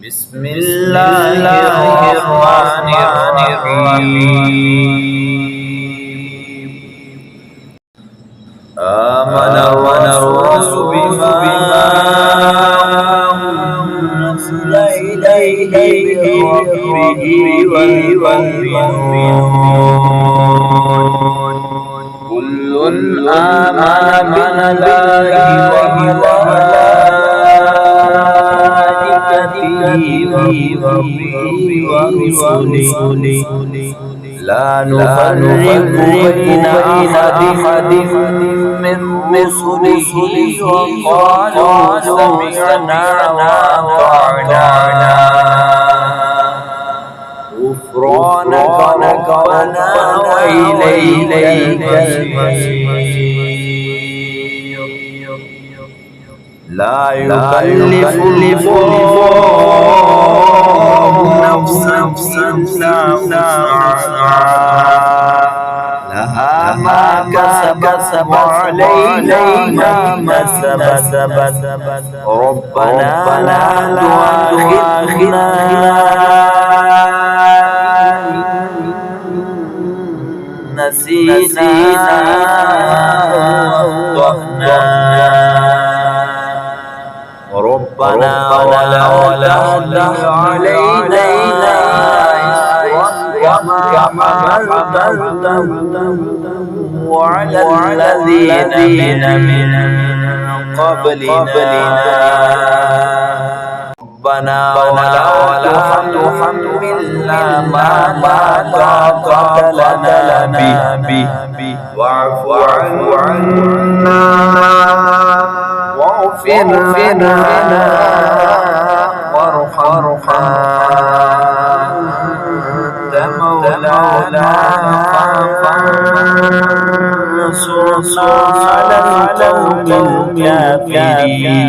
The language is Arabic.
بسم الله الرحمن الرحيم. آمن الرسول بما أنزل إليه من ربه والمؤمنون كل آمن بالله ورسله لا نفرق بين أحد من رسله وقالوا سمعنا وأطعنا غفرانك ربنا وإليك المصير. لا يكلف الله نفسا إلا وسعها لها ما كسبت وعليها ما اكتسبت ربنا لا تؤاخذنا نسينا أخطأنا ربنا ولا تحمل علينا إصرا كما حملته وعلى الذين من قبلنا ربنا ولا تحملنا ما لا طاقة لنا به واعف عنا واغفر لنا وارحمنا أنت مولانا فانصرنا على القوم الكافرين.